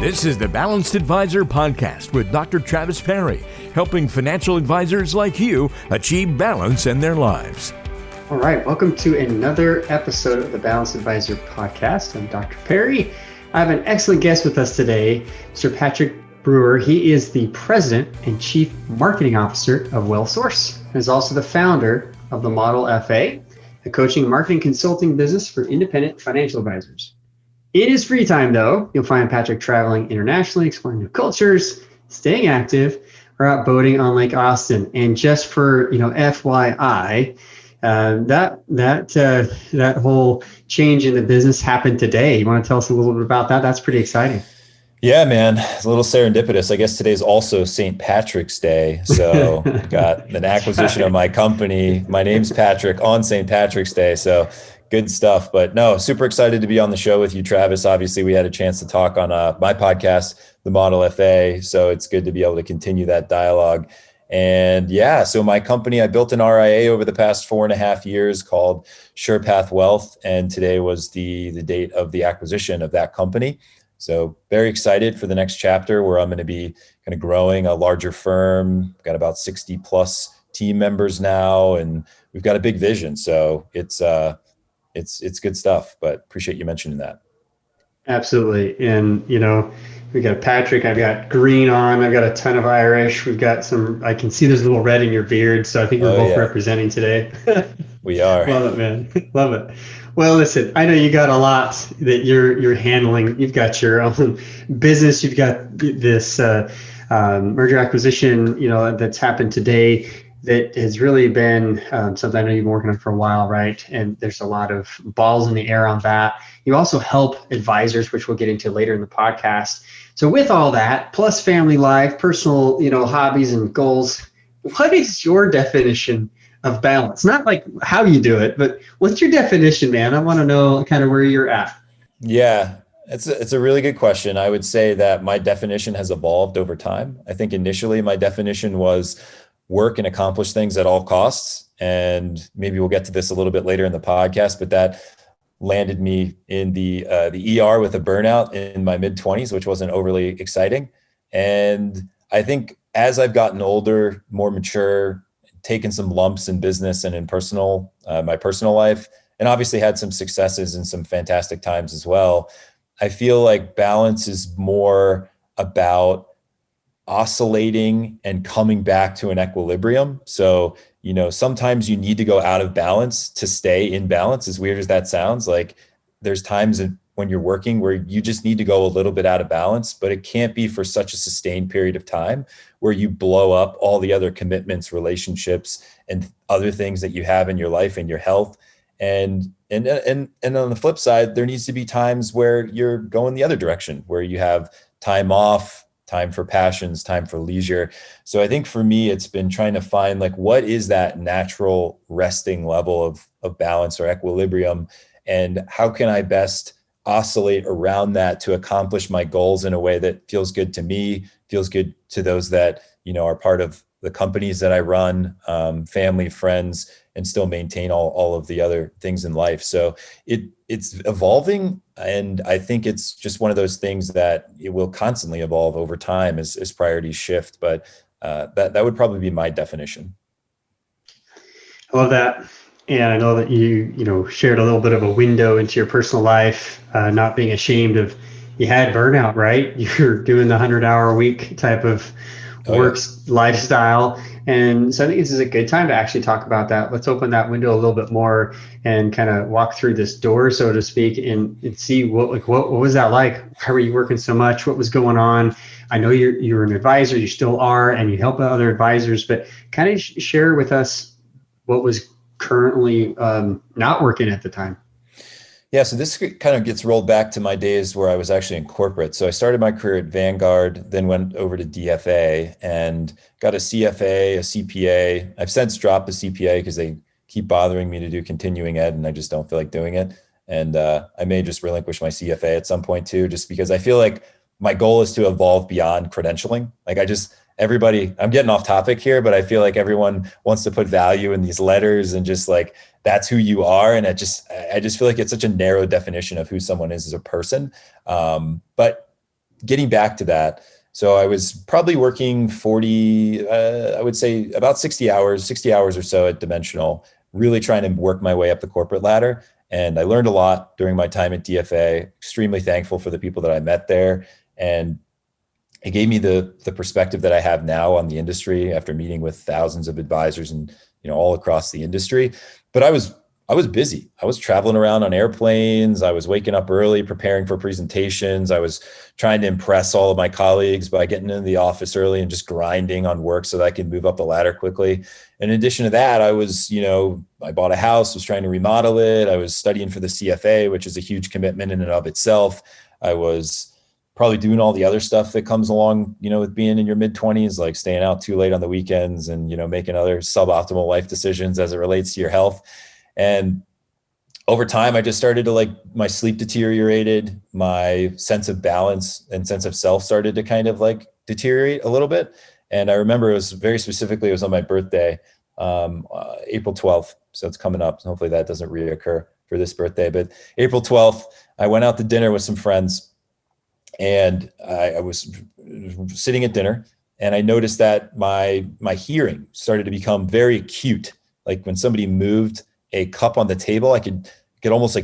This is the Balanced Advisor Podcast with Dr. Travis Perry, helping financial advisors like you achieve balance in their lives. All right, welcome to another episode of the Balanced Advisor Podcast. I'm Dr. Perry. I have an excellent guest with us today, Mr. Patrick Brewer. He is the President and Chief Marketing Officer of WellSource and is also the founder of the Model FA, a coaching and marketing consulting business for independent financial advisors. In his free time, though, you'll find Patrick traveling internationally, exploring new cultures, staying active, or out boating on Lake Austin. And just for FYI, that whole change in the business happened today. You want to tell us a little bit about that? That's pretty exciting. Yeah, man, it's a little serendipitous. I guess today's also St. Patrick's Day. So got an acquisition of my company. My name's Patrick on St. Patrick's Day. So good stuff. But no, super excited to be on the show with you, Travis. Obviously, we had a chance to talk on my podcast, the Model FA. So it's good to be able to continue that dialogue. And yeah, so my company, I built an RIA over the past 4.5 years called SurePath Wealth. And today was the date of the acquisition of that company. So very excited for the next chapter where I'm going to be kind of growing a larger firm. Got about 60 plus team members now, and we've got a big vision. So it's good stuff, but appreciate you mentioning that. Absolutely. And, we got Patrick, I've got green on, I've got a ton of Irish. We've got I can see there's a little red in your beard. So I think we're both representing today. We are. Love it, man. Love it. Well, listen, I know you got a lot that you're handling. You've got your own business. You've got this merger acquisition, that's happened today that has really been something I know you've been working on for a while, right? And there's a lot of balls in the air on that. You also help advisors, which we'll get into later in the podcast. So with all that, plus family life, personal, hobbies and goals, what is your definition of balance? Not like how you do it, but what's your definition, man? I want to know kind of where you're at. Yeah, it's a really good question. I would say that my definition has evolved over time. I think initially my definition was work and accomplish things at all costs. And maybe we'll get to this a little bit later in the podcast, but that landed me in the ER with a burnout in my mid-20s, which wasn't overly exciting. And I think as I've gotten older, more mature, taken some lumps in business and in my personal life, and obviously had some successes and some fantastic times as well. I feel like balance is more about oscillating and coming back to an equilibrium. So, sometimes you need to go out of balance to stay in balance. As weird as that sounds, like there's times when you're working where you just need to go a little bit out of balance, but it can't be for such a sustained period of time where you blow up all the other commitments, relationships, and other things that you have in your life and your health. And on the flip side, there needs to be times where you're going the other direction, where you have time off, time for passions, time for leisure. So I think for me, it's been trying to find what is that natural resting level of balance or equilibrium, and how can I best oscillate around that to accomplish my goals in a way that feels good to me, feels good to those that, are part of the companies that I run, family, friends, and still maintain all of the other things in life. So it's evolving. And I think it's just one of those things that it will constantly evolve over time as priorities shift. But that would probably be my definition. I love that. And I know that you shared a little bit of a window into your personal life, not being ashamed of, you had burnout, right? You're doing the 100-hour-a-week type of lifestyle. And so I think this is a good time to actually talk about that. Let's open that window a little bit more and kind of walk through this door, so to speak, and see what was that like? How were you working so much? What was going on? I know you're an advisor, you still are, and you help other advisors, but kind of share with us what was currently not working at the time. Yeah, so this kind of gets rolled back to my days where I was actually in corporate. So I started my career at Vanguard, then went over to DFA and got a CFA, a CPA. I've since dropped the CPA because they keep bothering me to do continuing ed, and I just don't feel like doing it. And I may just relinquish my CFA at some point too, just because I feel like my goal is to evolve beyond credentialing. I'm getting off topic here, but I feel like everyone wants to put value in these letters and just that's who you are. And I just feel like it's such a narrow definition of who someone is as a person. But getting back to that. So I was probably working 40, I would say about 60 hours or so at Dimensional, really trying to work my way up the corporate ladder. And I learned a lot during my time at DFA, extremely thankful for the people that I met there. And it gave me the perspective that I have now on the industry after meeting with thousands of advisors and, all across the industry. But I was busy. I was traveling around on airplanes. I was waking up early, preparing for presentations. I was trying to impress all of my colleagues by getting into the office early and just grinding on work so that I could move up the ladder quickly. In addition to that, I was, I bought a house, was trying to remodel it. I was studying for the CFA, which is a huge commitment in and of itself. I was probably doing all the other stuff that comes along, with being in your mid-20s, like staying out too late on the weekends and, making other suboptimal life decisions as it relates to your health. And over time, I just started to my sleep deteriorated, my sense of balance and sense of self started to kind of deteriorate a little bit. And I remember it was on my birthday, April 12th. So it's coming up. So hopefully that doesn't reoccur for this birthday, but April 12th, I went out to dinner with some friends. And I was sitting at dinner and I noticed that my hearing started to become very acute. Like when somebody moved a cup on the table, I could almost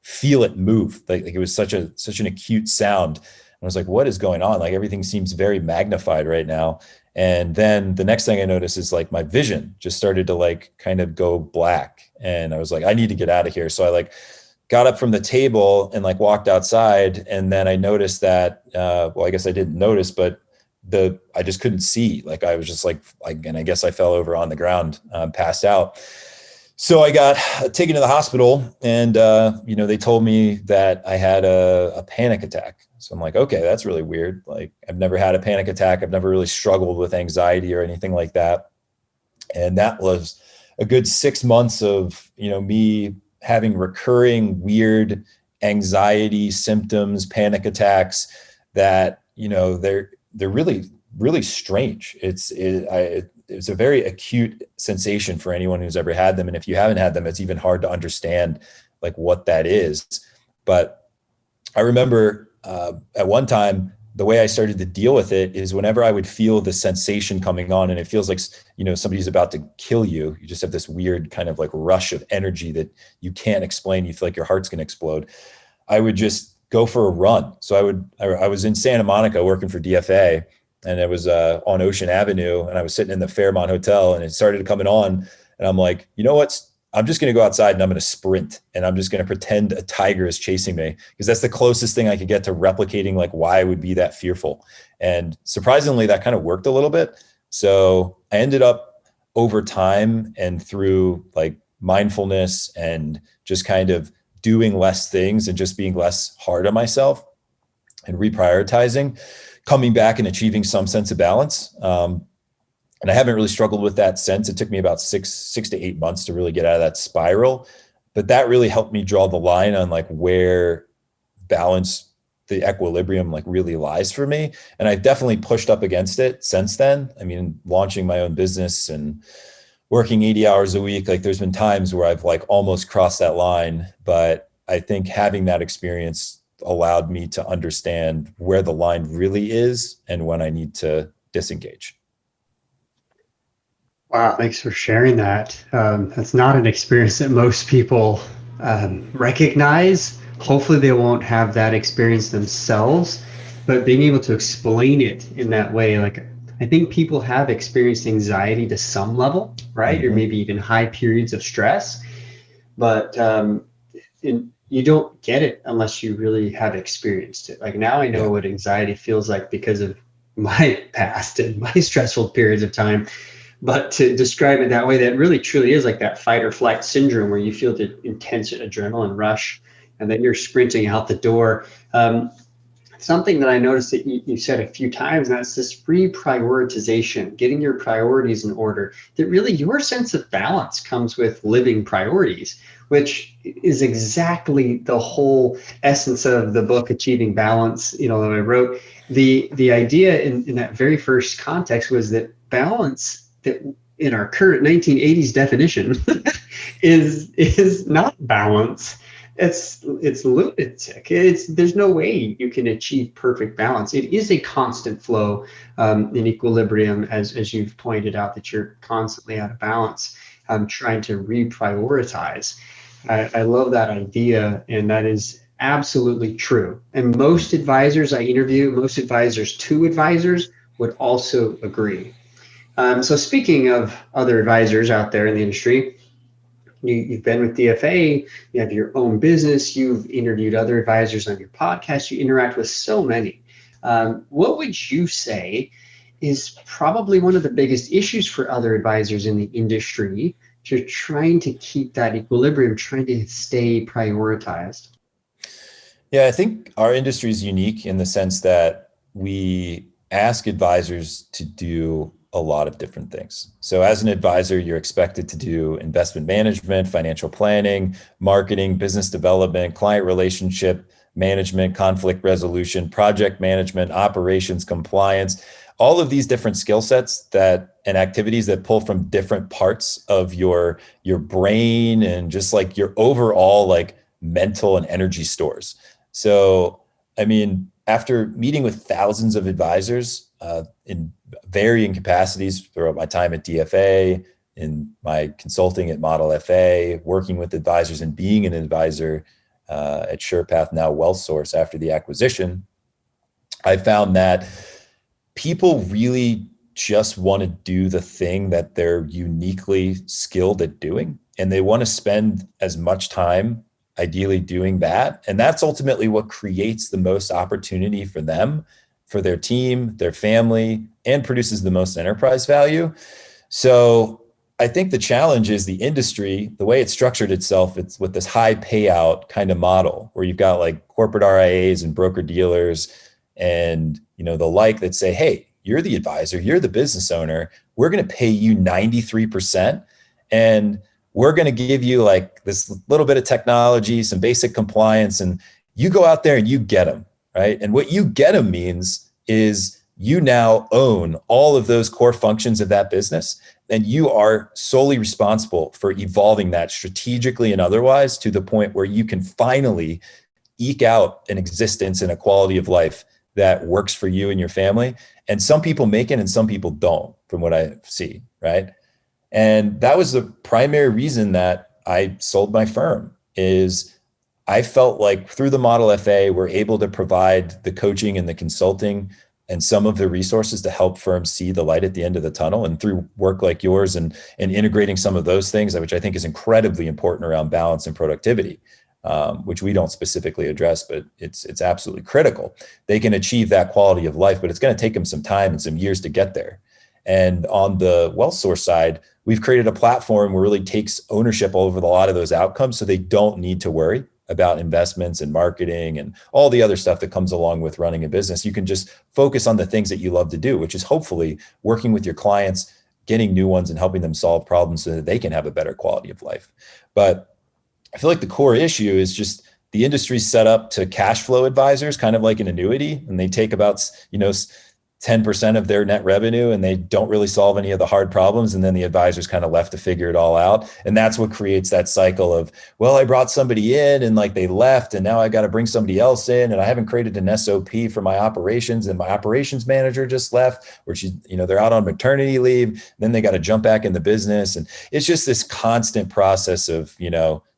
feel it move. Like it was such an acute sound. I was like, what is going on? Like everything seems very magnified right now. And then the next thing I noticed is my vision just started to kind of go black. And I was like, I need to get out of here. So I got up from the table and walked outside. And then I noticed that, I guess I didn't notice, but I just couldn't see. I was just and I guess I fell over on the ground, passed out. So I got taken to the hospital and, they told me that I had a panic attack. So I'm like, okay, that's really weird. I've never had a panic attack. I've never really struggled with anxiety or anything like that. And that was a good 6 months of, me having recurring weird anxiety symptoms, panic attacks that, they're really, really strange. It's a very acute sensation for anyone who's ever had them. And if you haven't had them, it's even hard to understand what that is. But I remember at one time, the way I started to deal with it is whenever I would feel the sensation coming on and it feels like, somebody's about to kill you, you just have this weird kind of rush of energy that you can't explain. You feel like your heart's going to explode. I would just go for a run. So I was in Santa Monica working for DFA and it was on Ocean Avenue and I was sitting in the Fairmont Hotel and it started coming on and I'm like, you know what? I'm just going to go outside and I'm going to sprint and I'm just going to pretend a tiger is chasing me because that's the closest thing I could get to replicating why I would be that fearful. And surprisingly, that kind of worked a little bit. So I ended up over time and through mindfulness and just kind of doing less things and just being less hard on myself and reprioritizing, coming back and achieving some sense of balance. And I haven't really struggled with that since. It took me about six to 8 months to really get out of that spiral. But that really helped me draw the line on where balance, the equilibrium really lies for me. And I've definitely pushed up against it since then. I mean, launching my own business and working 80 hours a week, there's been times where I've almost crossed that line. But I think having that experience allowed me to understand where the line really is and when I need to disengage. Wow, thanks for sharing that. That's not an experience that most people recognize. Hopefully they won't have that experience themselves, but being able to explain it in that way, I think people have experienced anxiety to some level, right? Mm-hmm. Or maybe even high periods of stress, but you don't get it unless you really have experienced it. Now I know what anxiety feels like because of my past and my stressful periods of time. But to describe it that way, that really truly is that fight or flight syndrome where you feel the intense adrenaline rush and then you're sprinting out the door. Something that I noticed that you said a few times, and that's this reprioritization, getting your priorities in order, that really your sense of balance comes with living priorities, which is exactly the whole essence of the book, Achieving Balance, that I wrote. The idea in that very first context was that balance, that in our current 1980s definition is not balance. it's lunatic. There's no way you can achieve perfect balance. It is a constant flow, in equilibrium, as you've pointed out, that you're constantly out of balance, trying to reprioritize. I love that idea, and that is absolutely true. And most advisors I interview, most advisors to advisors, would also agree. So speaking of other advisors out there in the industry, you've been with DFA, you have your own business, you've interviewed other advisors on your podcast, you interact with so many. What would you say is probably one of the biggest issues for other advisors in the industry? You're trying to keep that equilibrium, trying to stay prioritized. Yeah, I think our industry is unique in the sense that we ask advisors to do a lot of different things. So as an advisor, you're expected to do investment management, financial planning, marketing, business development, client relationship management, conflict resolution, project management, operations, compliance, all of these different skill sets that and activities that pull from different parts of your brain and just like your overall like mental and energy stores. So, I mean, after meeting with thousands of advisors in varying capacities throughout my time at DFA, in my consulting at Model FA, working with advisors and being an advisor at SurePath, now WealthSource after the acquisition, I found that people really just want to do the thing that they're uniquely skilled at doing. And they want to spend as much time ideally doing that. And that's ultimately what creates the most opportunity for them, for their team, their family, and produces the most enterprise value. So I think the challenge is the industry, the way it's structured itself, it's with this high payout kind of model where you've got like corporate RIAs and broker dealers and the like that say, hey, you're the advisor, you're the business owner, we're going to pay you 93%. And we're going to give you like this little bit of technology, some basic compliance, and you go out there and you get them, right? And what you get them means is you now own all of those core functions of that business, and you are solely responsible for evolving that strategically and otherwise to the point where you can finally eke out an existence and a quality of life that works for you and your family. And some people make it and some people don't, from what I see, right? And that was the primary reason that I sold my firm. Is I felt like through the Model FA, we're able to provide the coaching and the consulting and some of the resources to help firms see the light at the end of the tunnel. And through work like yours and integrating some of those things, which I think is incredibly important around balance and productivity, which we don't specifically address, but it's absolutely critical. They can achieve that quality of life, but it's going to take them some time and some years to get there. And on the WealthSource side, we've created a platform where really takes ownership over a lot of those outcomes, so they don't need to worry about investments and marketing and all the other stuff that comes along with running a business. You can just focus on the things that you love to do, which is hopefully working with your clients, getting new ones and helping them solve problems so that they can have a better quality of life. But I feel like the core issue is just the industry's set up to cash flow advisors, kind of like an annuity, and they take about 10% of their net revenue and they don't really solve any of the hard problems. And then the advisor's kind of left to figure it all out. And that's what creates that cycle of, well, I brought somebody in and like they left and now I got to bring somebody else in and I haven't created an SOP for my operations and my operations manager just left, or she's, they're out on maternity leave. Then they got to jump back in the business. And it's just this constant process of,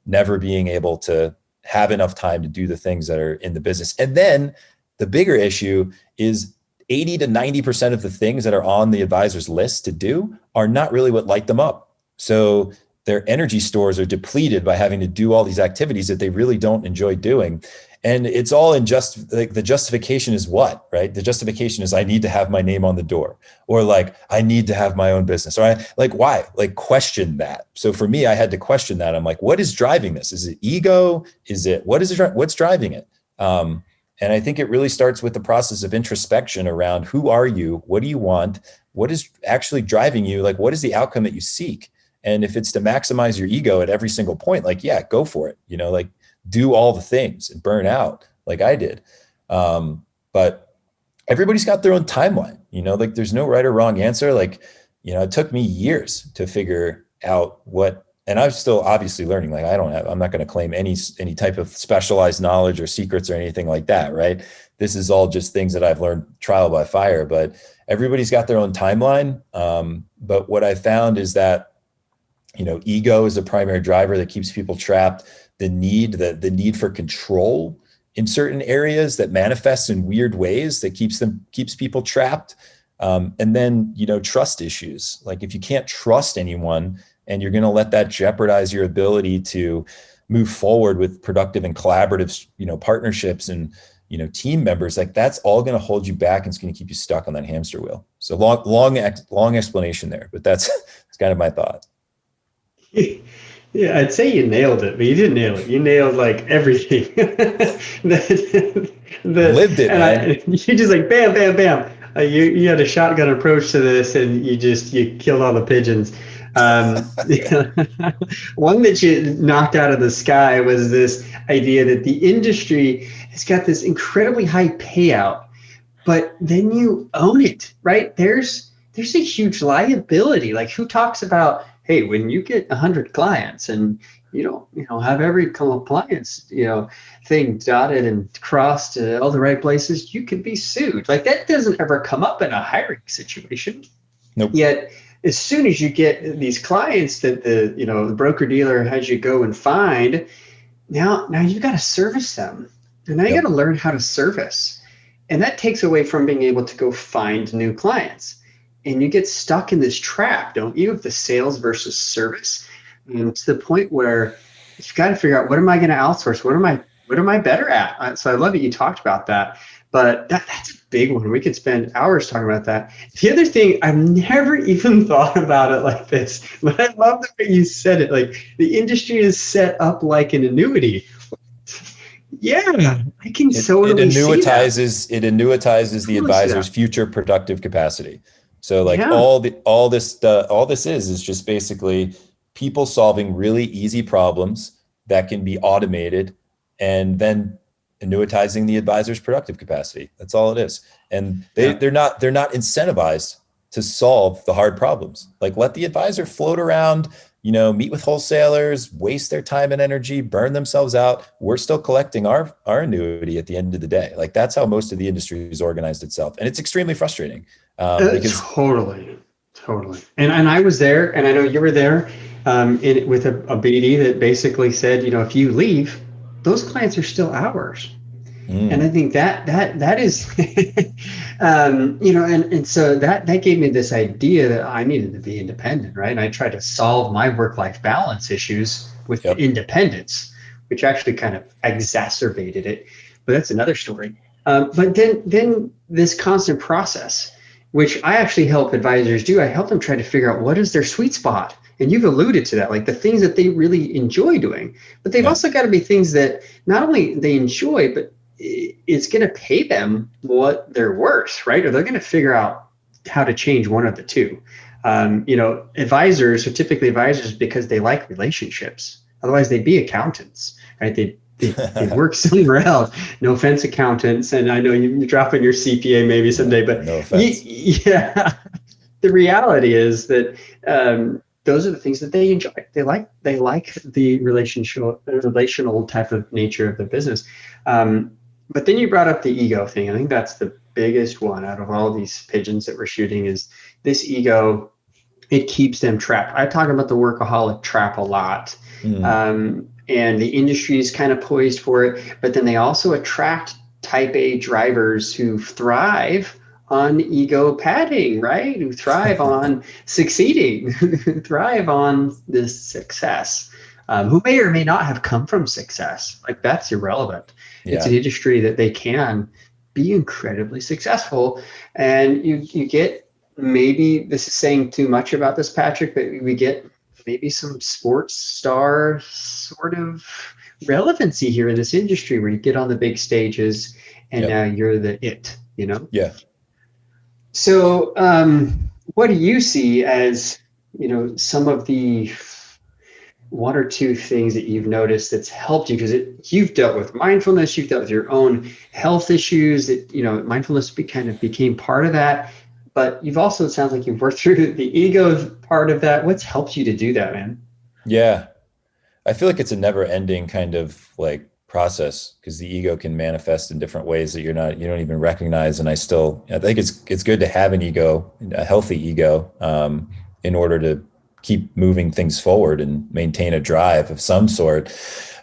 never being able to have enough time to do the things that are in the business. And then the bigger issue is 80 to 90% of the things that are on the advisor's list to do are not really what light them up. So their energy stores are depleted by having to do all these activities that they really don't enjoy doing. And it's all in just like the justification is what, right? The justification is I need to have my name on the door, or like I need to have my own business, or why? Like question that. So for me, I had to question that. I'm like, what is driving this? Is it ego? What's driving it? And I think it really starts with the process of introspection around who are you? What do you want? What is actually driving you? Like, what is the outcome that you seek? And if it's to maximize your ego at every single point, like, yeah, go for it, do all the things and burn out like I did. But everybody's got their own timeline, there's no right or wrong answer. It took me years to figure out what and I'm still obviously learning. Like I'm not going to claim any type of specialized knowledge or secrets or anything like that, right? This is all just things that I've learned trial by fire, but everybody's got their own timeline. But what I found is that, ego is a primary driver that keeps people trapped. The need for control in certain areas that manifests in weird ways that keeps people trapped. And then, trust issues. Like if you can't trust anyone and you're going to let that jeopardize your ability to move forward with productive and collaborative, partnerships and, team members, like that's all going to hold you back and it's going to keep you stuck on that hamster wheel. So long explanation there, but that's kind of my thought. Yeah, I'd say you nailed it, but you didn't nail it. You nailed like everything. Lived it, man. You just like bam, bam, bam. You had a shotgun approach to this, and you killed all the pigeons. One that you knocked out of the sky was this idea that the industry has got this incredibly high payout, but then you own it, right? There's a huge liability. Like who talks about, hey, when you get 100 clients and you don't have every compliance, thing dotted and crossed to all the right places, you could be sued. Like that doesn't ever come up in a hiring situation. Nope. Yet as soon as you get these clients that the broker dealer has you go and find, now you've got to service them. And now you got to learn how to service. And that takes away from being able to go find new clients. And you get stuck in this trap, don't you, of the sales versus service, and to the point where you've got to figure out, what am I going to outsource? What am I better at? So I love that you talked about that, but that's a big one. We could spend hours talking about that. The other thing, I've never even thought about it like this, but I love the way you said it. Like the industry is set up like an annuity. Yeah, I can totally see that. It annuitizes the advisor's future productive capacity. So like Yeah. all this is just basically people solving really easy problems that can be automated and then annuitizing the advisor's productive capacity. That's all it is. And they're not incentivized to solve the hard problems. Like let the advisor float around, meet with wholesalers, waste their time and energy, burn themselves out. We're still collecting our annuity at the end of the day. Like that's how most of the industry has organized itself. And it's extremely frustrating. Because Totally. And I was there, and I know you were there with a BD that basically said, if you leave, those clients are still ours. And I think that is, and so that gave me this idea that I needed to be independent, right? And I tried to solve my work-life balance issues with independence, which actually kind of exacerbated it. But that's another story. But then this constant process, which I actually help advisors do, I help them try to figure out what is their sweet spot. And you've alluded to that, like the things that they really enjoy doing. But they've also got to be things that not only they enjoy, but it's going to pay them what they're worth, right? Or they're going to figure out how to change one of the two. Advisors are typically advisors because they like relationships. Otherwise, they'd be accountants, right? They work somewhere else. No offense, accountants. And I know you're dropping your CPA maybe someday, but no offense. The reality is that those are the things that they enjoy. They like the relational type of nature of the business. But then you brought up the ego thing. I think that's the biggest one out of all these pigeons that we're shooting is this ego. It keeps them trapped. I talk about the workaholic trap a lot. And the industry is kind of poised for it, but then they also attract type A drivers who thrive on ego padding, right? Who thrive on succeeding, who thrive on this success, who may or may not have come from success. Like that's irrelevant. Yeah. It's an industry that they can be incredibly successful. And you get, maybe this is saying too much about this, Patrick, but we get maybe some sports star sort of relevancy here in this industry where you get on the big stages and now you're the it, Yeah. So what do you see as, some of the one or two things that you've noticed that's helped you? Because you've dealt with mindfulness, you've dealt with your own health issues that, mindfulness kind of became part of that. But you've also, it sounds like you've worked through the ego part of that. What's helped you to do that, man? Yeah. I feel like it's a never ending kind of like process because the ego can manifest in different ways that you don't even recognize. And I think it's good to have an ego, a healthy ego, in order to keep moving things forward and maintain a drive of some sort.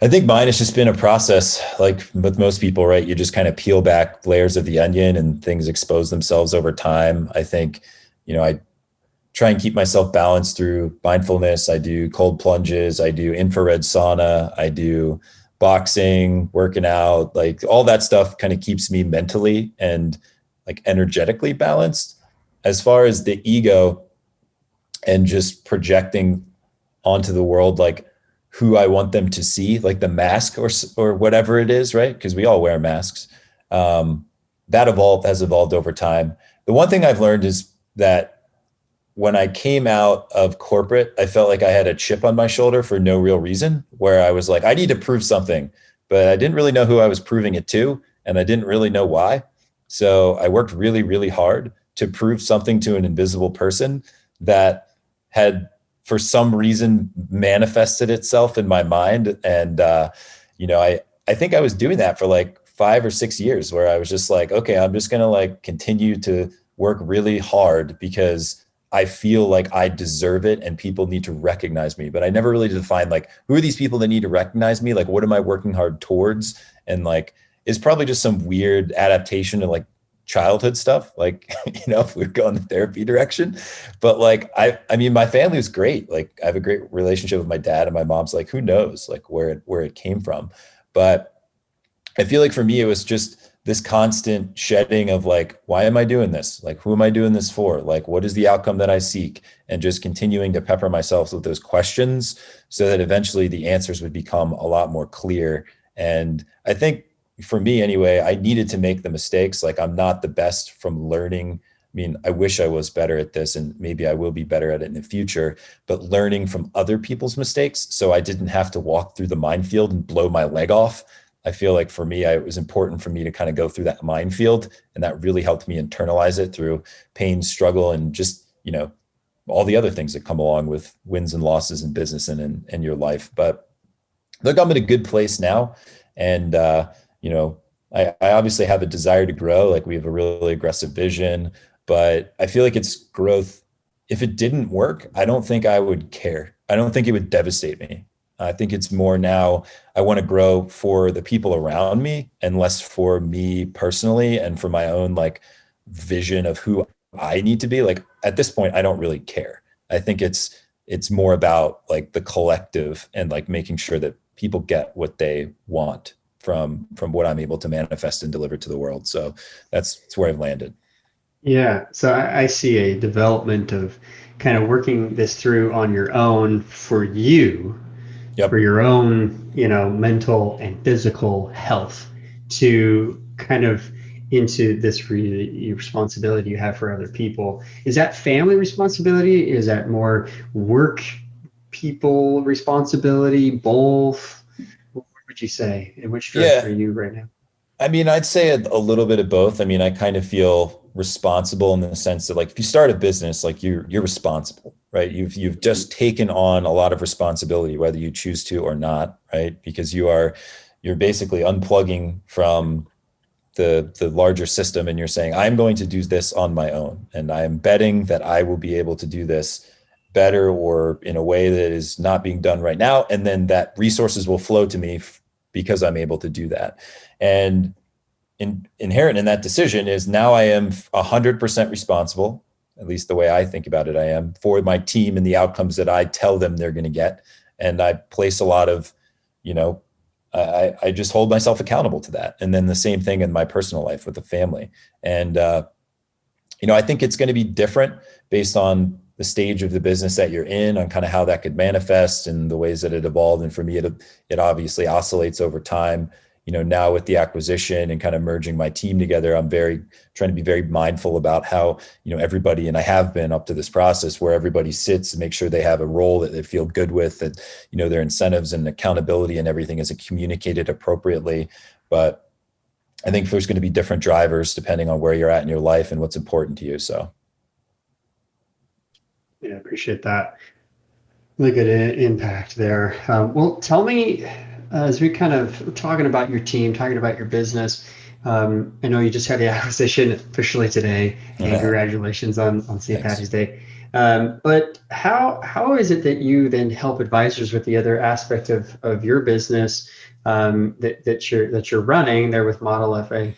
I think mine has just been a process like with most people, right? You just kind of peel back layers of the onion and things expose themselves over time. I think, I try and keep myself balanced through mindfulness. I do cold plunges, I do infrared sauna, I do boxing, working out, like all that stuff kind of keeps me mentally and like energetically balanced. As far as the ego and just projecting onto the world, like who I want them to see, like the mask or whatever it is, right? Because we all wear masks. That has evolved over time. The one thing I've learned is that when I came out of corporate, I felt like I had a chip on my shoulder for no real reason, where I was like, I need to prove something, but I didn't really know who I was proving it to, and I didn't really know why. So I worked really, really hard to prove something to an invisible person that had, for some reason, manifested itself in my mind. And, I think I was doing that for like 5 or 6 years, where I was just like, okay, I'm just going to like continue to work really hard because I feel like I deserve it and people need to recognize me. But I never really defined like, who are these people that need to recognize me? Like, what am I working hard towards? And like, it's probably just some weird adaptation to like childhood stuff. Like, if we are going the therapy direction, but like, I mean, my family was great. Like I have a great relationship with my dad, and my mom's like, who knows like where it came from. But I feel like for me, it was just this constant shedding of like, why am I doing this? Like, who am I doing this for? Like, what is the outcome that I seek? And just continuing to pepper myself with those questions so that eventually the answers would become a lot more clear. And I think for me anyway, I needed to make the mistakes. Like, I'm not the best from learning. I mean, I wish I was better at this, and maybe I will be better at it in the future, but learning from other people's mistakes so I didn't have to walk through the minefield and blow my leg off. I feel like for me, it was important for me to kind of go through that minefield, and that really helped me internalize it through pain, struggle, and just, all the other things that come along with wins and losses in business and in your life. But look, I'm in a good place now. And, I obviously have a desire to grow. Like, we have a really aggressive vision, but I feel like it's growth. If it didn't work, I don't think I would care. I don't think it would devastate me. I think it's more now I want to grow for the people around me and less for me personally and for my own like vision of who I need to be. Like, at this point, I don't really care. I think it's more about like the collective and like making sure that people get what they want from what I'm able to manifest and deliver to the world. So that's where I've landed. Yeah. So I see a development of kind of working this through on your own for you, for Yep. your own, mental and physical health, to kind of into this responsibility you have for other people. Is that family responsibility? Is that more work people responsibility? Both? What would you say? In which direction are Yeah. you right now? I mean, I'd say a little bit of both. I mean, I kind of feel responsible in the sense that, like, if you start a business, like you're responsible, right? You've just taken on a lot of responsibility, whether you choose to or not, right? Because you're basically unplugging from the larger system, and you're saying, I'm going to do this on my own, and I am betting that I will be able to do this better or in a way that is not being done right now, and then that resources will flow to me because I'm able to do that. And inherent in that decision is now I am 100% responsible, at least the way I think about it, I am, for my team and the outcomes that I tell them they're going to get. And I place a lot of, I just hold myself accountable to that. And then the same thing in my personal life with the family. And, I think it's going to be different based on the stage of the business that you're in, on kind of how that could manifest and the ways that it evolved. And for me, it obviously oscillates over time. Now with the acquisition and kind of merging my team together, I'm trying to be very mindful about how, everybody, and I have been up to this process where everybody sits and make sure they have a role that they feel good with, that, their incentives and accountability and everything is communicated appropriately. But I think there's going to be different drivers depending on where you're at in your life and what's important to you. So. Yeah, I appreciate that. Really good impact there. Well, tell me, as we kind of talking about your team, talking about your business, I know you just had the acquisition officially today, and congratulations on St. Thanks. Patty's Day. But how is it that you then help advisors with the other aspect of your business that you're running there with Model FA?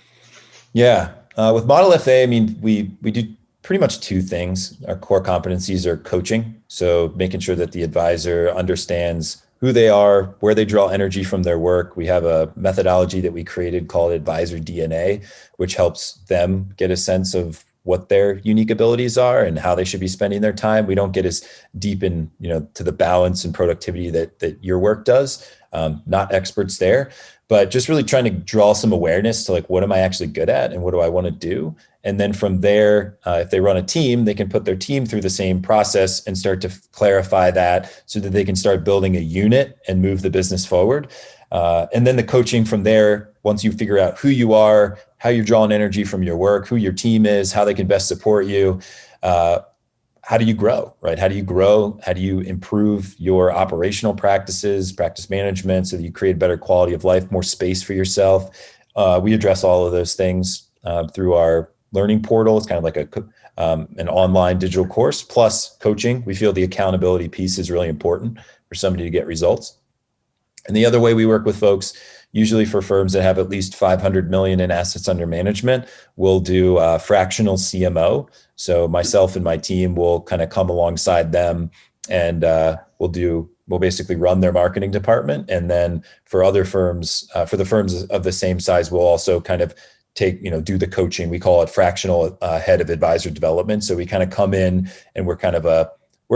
Yeah. With Model FA, I mean, we do pretty much two things. Our core competencies are coaching. So making sure that the advisor understands who they are, where they draw energy from their work. We have a methodology that we created called Advisor DNA, which helps them get a sense of what their unique abilities are and how they should be spending their time. We don't get as deep in, to the balance and productivity that your work does. Not experts there, but just really trying to draw some awareness to like, what am I actually good at and what do I want to do? And then from there, if they run a team, they can put their team through the same process and start to clarify that so that they can start building a unit and move the business forward. And then the coaching from there, once you figure out who you are, how you're drawing energy from your work, who your team is, how they can best support you, how do you grow, right? How do you grow? How do you improve your operational practices, practice management, so that you create better quality of life, more space for yourself? We address all of those things through our learning portal. It's kind of like an online digital course plus coaching. We feel the accountability piece is really important for somebody to get results. And the other way we work with folks, usually for firms that have at least 500 million in assets under management, we'll do fractional CMO. So myself and my team will kind of come alongside them and we'll basically run their marketing department. And then for other firms, for the firms of the same size, we'll also kind of do the coaching. We call it fractional head of advisor development. So we kind of come in and we're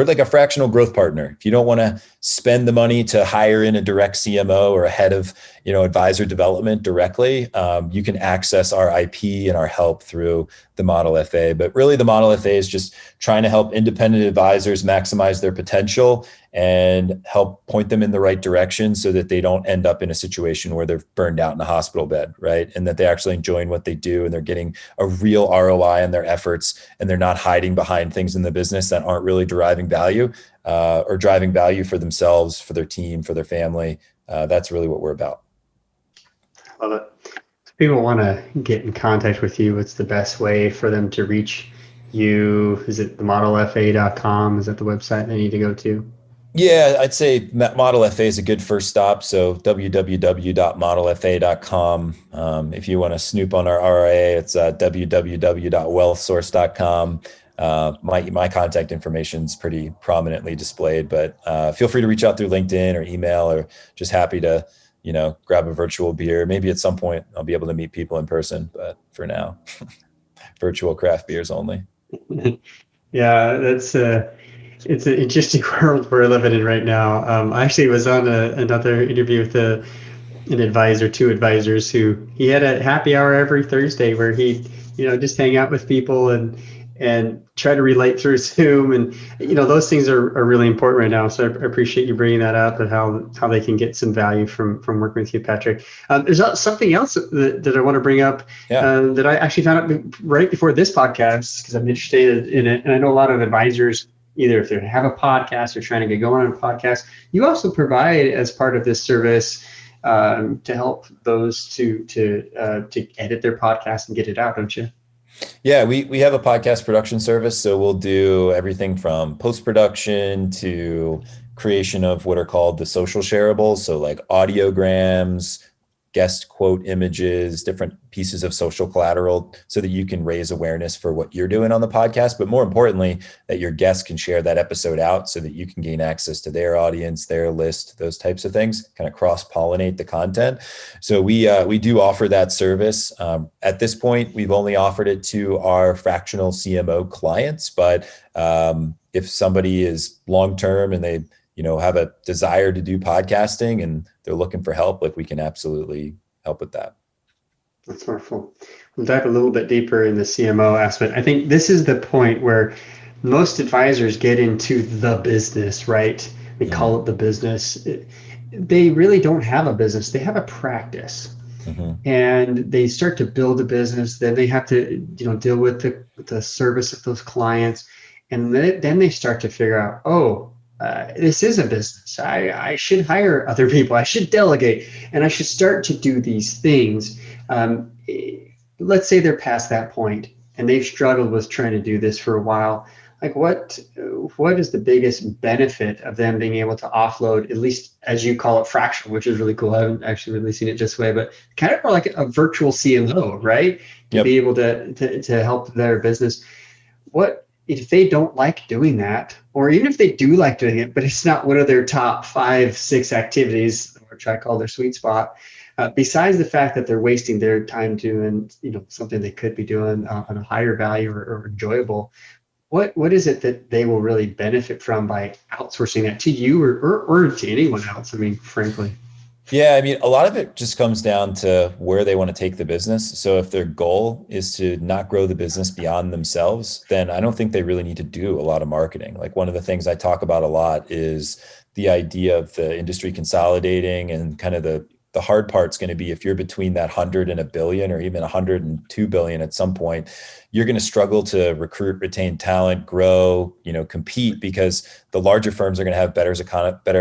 like a fractional growth partner. If you don't want to spend the money to hire in a direct CMO or a head of, advisor development directly, you can access our IP and our help through the Model FA. But really the Model FA is just trying to help independent advisors maximize their potential and help point them in the right direction so that they don't end up in a situation where they're burned out in a hospital bed, right? And that they're actually enjoying what they do and they're getting a real ROI on their efforts and they're not hiding behind things in the business that aren't really deriving value or driving value for themselves, for their team, for their family. That's really what we're about. Love it. If people want to get in contact with you, what's the best way for them to reach you? Is it themodelfa.com? Is that the website they need to go to? Yeah, I'd say Model FA is a good first stop. So www.modelfa.com. If you want to snoop on our RIA, it's www.wealthsource.com. My contact information is pretty prominently displayed, but feel free to reach out through LinkedIn or email, or just happy to, grab a virtual beer. Maybe at some point I'll be able to meet people in person, but for now, virtual craft beers only. Yeah, it's an interesting world we're living in right now. I actually was on another interview with an advisor, two advisors, who he had a happy hour every Thursday where he'd, just hang out with people and try to relate through Zoom. And, those things are really important right now. So I appreciate you bringing that up and how they can get some value from working with you, Patrick. There's something else that I want to bring up that I actually found out right before this podcast, because I'm interested in it. And I know a lot of advisors, either if they have a podcast or trying to get going on a podcast, you also provide as part of this service to help those to edit their podcast and get it out, don't you? Yeah, we have a podcast production service. So we'll do everything from post-production to creation of what are called the social shareables. So like audiograms, guest quote images, different pieces of social collateral so that you can raise awareness for what you're doing on the podcast. But more importantly, that your guests can share that episode out so that you can gain access to their audience, their list, those types of things, kind of cross-pollinate the content. So we do offer that service. At this point, we've only offered it to our fractional CMO clients. But if somebody is long-term and they have a desire to do podcasting and they're looking for help, like we can absolutely help with that. That's wonderful. We'll dive a little bit deeper in the CMO aspect. I think this is the point where most advisors get into the business, right? They call it the business. They really don't have a business. They have a practice. Mm-hmm. And they start to build a business. Then they have to, deal with the service of those clients. And then they start to figure out, this is a business. I should hire other people. I should delegate, and I should start to do these things. Let's say they're past that point and they've struggled with trying to do this for a while. Like what is the biggest benefit of them being able to offload, at least as you call it, fractional, which is really cool. I haven't actually really seen it this way, but kind of more like a virtual CMO, right? To be able to help their business. What if they don't like doing that, or even if they do like doing it, but it's not one of their top 5, 6 activities, which I call their sweet spot? Besides the fact that they're wasting their time doing, something they could be doing on a higher value or enjoyable, what is it that they will really benefit from by outsourcing that to you or to anyone else? I mean, frankly. Yeah, I mean, a lot of it just comes down to where they want to take the business. So if their goal is to not grow the business beyond themselves, then I don't think they really need to do a lot of marketing. Like one of the things I talk about a lot is the idea of the industry consolidating, and kind of the hard part's going to be if you're between that 100 and a billion, or even 102 billion at some point, you're going to struggle to recruit, retain talent, grow, compete, because the larger firms are going to have better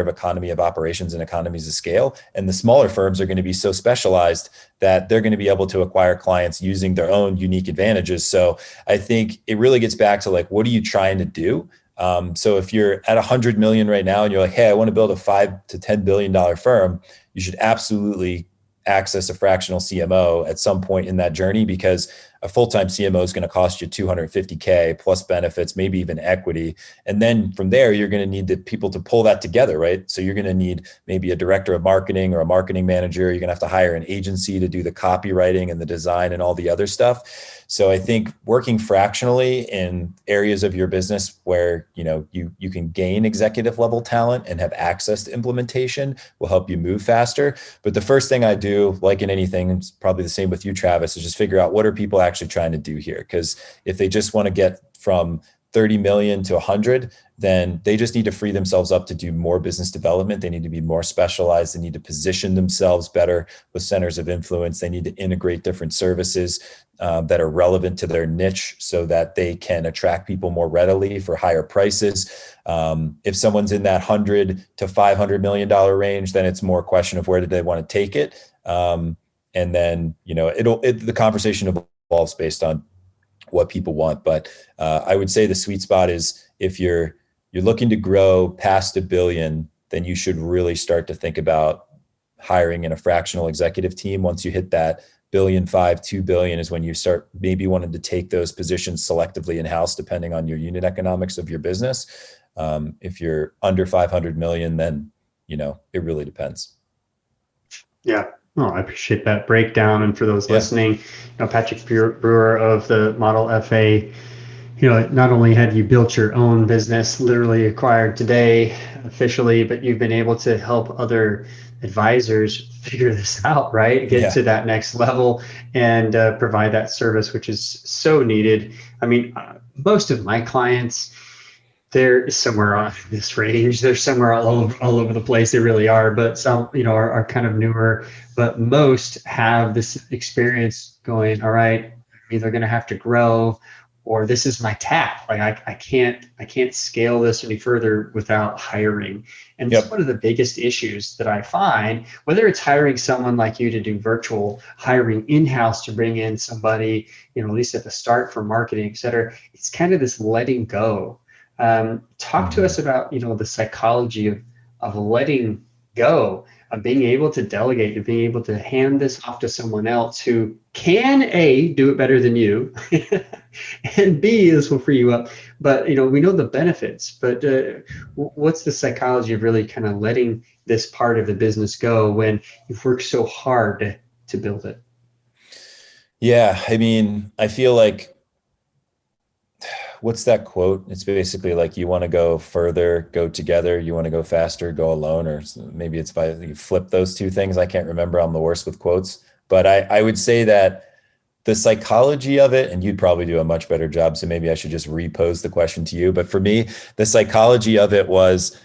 economy of operations and economies of scale. And the smaller firms are going to be so specialized that they're going to be able to acquire clients using their own unique advantages. So I think it really gets back to like, what are you trying to do? So if you're at 100 million right now and you're like, hey, I want to build a $5 to $10 billion firm, you should absolutely access a fractional CMO at some point in that journey, because a full-time CMO is going to cost you $250K plus benefits, maybe even equity. And then from there, you're going to need the people to pull that together, right? So you're going to need maybe a director of marketing or a marketing manager. You're going to have to hire an agency to do the copywriting and the design and all the other stuff. So I think working fractionally in areas of your business where you can gain executive level talent and have access to implementation will help you move faster. But the first thing I do, like in anything, it's probably the same with you, Travis, is just figure out what are people actually trying to do here. Because if they just want to get from 30 million to 100, then they just need to free themselves up to do more business development. They need to be more specialized. They need to position themselves better with centers of influence. They need to integrate different services that are relevant to their niche so that they can attract people more readily for higher prices. If someone's in that $100 to $500 million range, then it's more a question of where do they want to take it. And then, the conversation evolves based on what people want. But I would say the sweet spot is if you're looking to grow past $1 billion, then you should really start to think about hiring in a fractional executive team. Once you hit that $1.5 billion, $2 billion is when you start maybe wanting to take those positions selectively in-house, depending on your unit economics of your business. If you're under 500 million, then, it really depends. Yeah. Oh, I appreciate that breakdown. And for those listening, Patrick Brewer of the Model FA, not only have you built your own business, literally acquired today officially, but you've been able to help other advisors figure this out, right? Get to that next level and provide that service, which is so needed. I mean, most of my clients, they're somewhere on this range. They're somewhere all over the place. They really are. But some, are kind of newer. But most have this experience going, all right, I'm either going to have to grow, or this is my tap. Like I can't scale this any further without hiring. And that's one of the biggest issues that I find, whether it's hiring someone like you to do virtual, hiring in-house to bring in somebody, at least at the start for marketing, et cetera. It's kind of this letting go. Talk to us about, the psychology of letting go, of being able to delegate, of being able to hand this off to someone else who can A, do it better than you, and B, this will free you up. But, we know the benefits, but what's the psychology of really kind of letting this part of the business go when you've worked so hard to build it? Yeah. I mean, I feel like, what's that quote? It's basically like, you want to go further, go together. You want to go faster, go alone. Or maybe it's by you flip those two things. I can't remember. I'm the worst with quotes. But I would say that the psychology of it, and you'd probably do a much better job, so maybe I should just repose the question to you. But for me, the psychology of it was,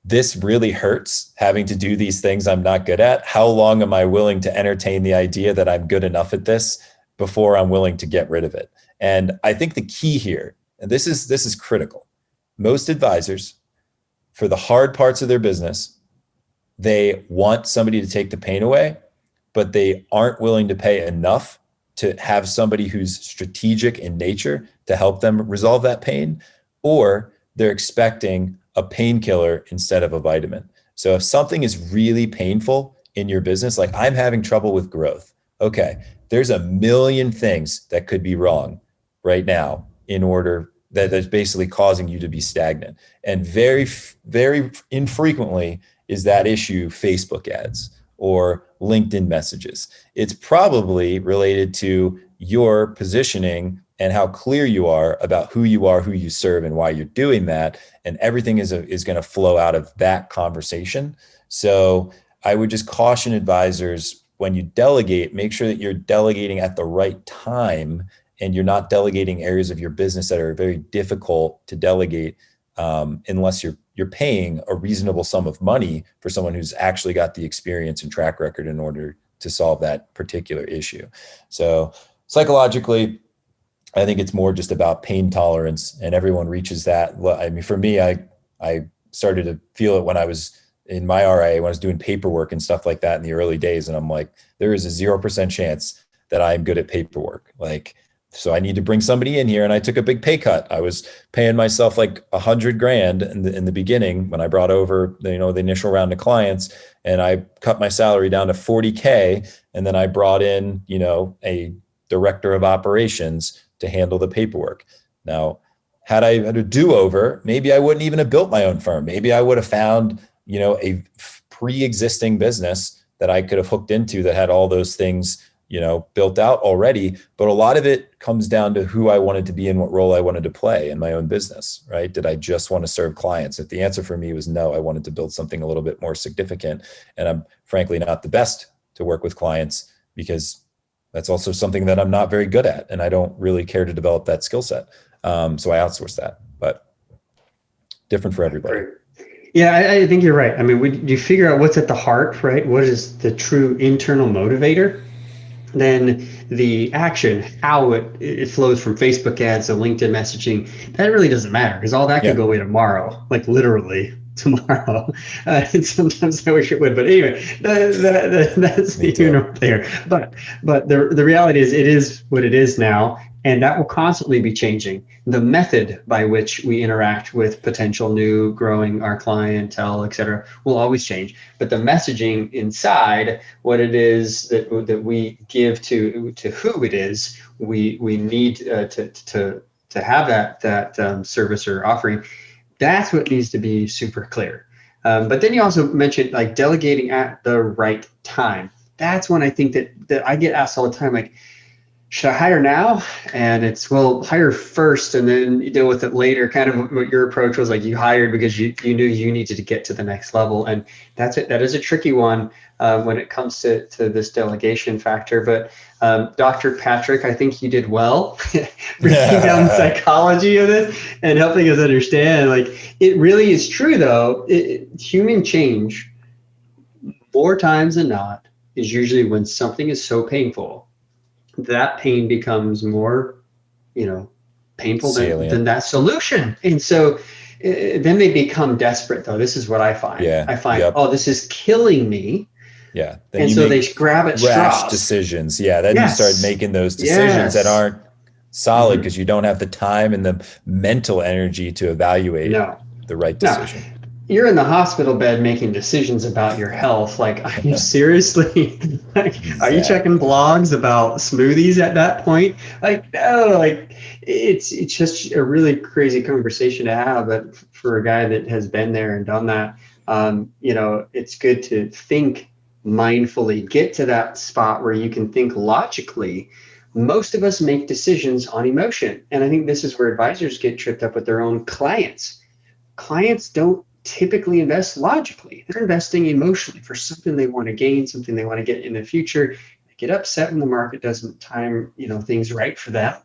this really hurts having to do these things I'm not good at. How long am I willing to entertain the idea that I'm good enough at this before I'm willing to get rid of it? And I think the key here, and this is critical, most advisors for the hard parts of their business, they want somebody to take the pain away, but they aren't willing to pay enough to have somebody who's strategic in nature to help them resolve that pain, or they're expecting a painkiller instead of a vitamin. So if something is really painful in your business, like I'm having trouble with growth, okay, there's a million things that could be wrong right now in order that's basically causing you to be stagnant. And very, very infrequently is that issue Facebook ads or LinkedIn messages. It's probably related to your positioning and how clear you are about who you serve, and why you're doing that. And everything is going to flow out of that conversation. So I would just caution advisors, when you delegate, make sure that you're delegating at the right time, and you're not delegating areas of your business that are very difficult to delegate unless you're paying a reasonable sum of money for someone who's actually got the experience and track record in order to solve that particular issue. So psychologically, I think it's more just about pain tolerance, and everyone reaches that. I mean, for me, I started to feel it when I was in my RIA, when I was doing paperwork and stuff like that in the early days. And I'm like, there is a 0% chance that I'm good at paperwork. So I need to bring somebody in here. And I took a big pay cut. I was paying myself like $100,000 in the beginning when I brought over the initial round of clients, and I cut my salary down to $40K. And then I brought in, a director of operations to handle the paperwork. Now, had I had a do-over, maybe I wouldn't even have built my own firm. Maybe I would have found, a pre-existing business that I could have hooked into that had all those things, built out already. But a lot of it comes down to who I wanted to be and what role I wanted to play in my own business, right? Did I just want to serve clients? If the answer for me was no, I wanted to build something a little bit more significant. And I'm frankly not the best to work with clients, because that's also something that I'm not very good at, and I don't really care to develop that skill set. So I outsource that, but different for everybody. Yeah, I think you're right. I mean, when you figure out what's at the heart, right? What is the true internal motivator? Then the action, how it flows from Facebook ads to LinkedIn messaging, that really doesn't matter, because all that could go away tomorrow, like literally tomorrow. And sometimes I wish it would, but anyway, that's the humor there. But the reality is, it is what it is now, and that will constantly be changing. The method by which we interact with potential new growing our clientele, et cetera, will always change. But the messaging inside, what it is that we give to who it is, we need to have that service or offering. That's what needs to be super clear. But then you also mentioned like delegating at the right time. That's when I think that I get asked all the time, like, should I hire now? And it's, well, hire first and then you deal with it later. Kind of what your approach was, like you hired because you knew you needed to get to the next level. And that's it. That is a tricky one when it comes to this delegation factor. But Dr. Patrick, I think you did well breaking down the psychology of this and helping us understand, like, it really is true though. Human change, more times than not, is usually when something is so painful, that pain becomes more, painful than that solution. And so then they become desperate though. This is what I find. I find, oh, this is killing me. Yeah. Then and so they grab at straws. Decisions. Yeah. Then you start making those decisions that aren't solid because you don't have the time and the mental energy to evaluate the right decision. No. You're in the hospital bed making decisions about your health. Like, are you seriously, are you checking blogs about smoothies at that point? Like, no, like it's just a really crazy conversation to have. But for a guy that has been there and done that, it's good to think mindfully, get to that spot where you can think logically. Most of us make decisions on emotion. And I think this is where advisors get tripped up with their own clients. Clients don't typically invest logically. They're investing emotionally for something they want to gain, something they want to get in the future. They get upset when the market doesn't time, things right for them.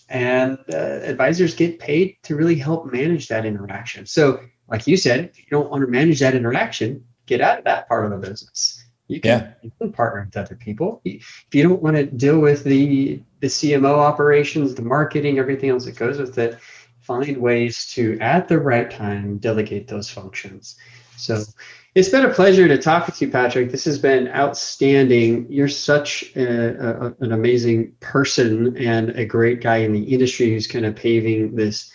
And advisors get paid to really help manage that interaction. So like you said, if you don't want to manage that interaction, get out of that part of the business. You can partner with other people. If you don't want to deal with the CMO operations, the marketing, everything else that goes with it, find ways to, at the right time, delegate those functions. So it's been a pleasure to talk with you, Patrick. This has been outstanding. You're such an amazing person and a great guy in the industry who's kind of paving this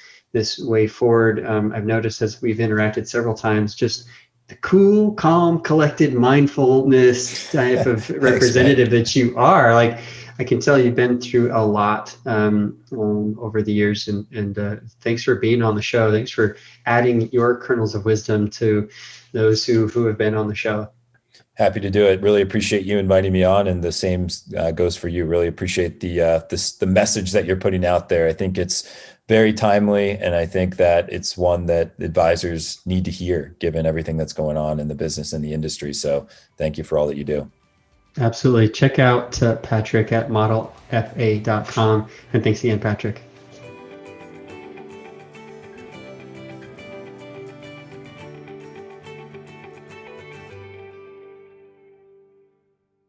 way forward. I've noticed as we've interacted several times, just the cool, calm, collected mindfulness type of representative that you are. Like, I can tell you've been through a lot over the years, and thanks for being on the show. Thanks for adding your kernels of wisdom to those who have been on the show. Happy to do it. Really appreciate you inviting me on, and the same goes for you. Really appreciate the message that you're putting out there. I think it's very timely, and I think that it's one that advisors need to hear, given everything that's going on in the business and the industry. So thank you for all that you do. Absolutely. Check out Patrick at modelfa.com. And thanks again, Patrick.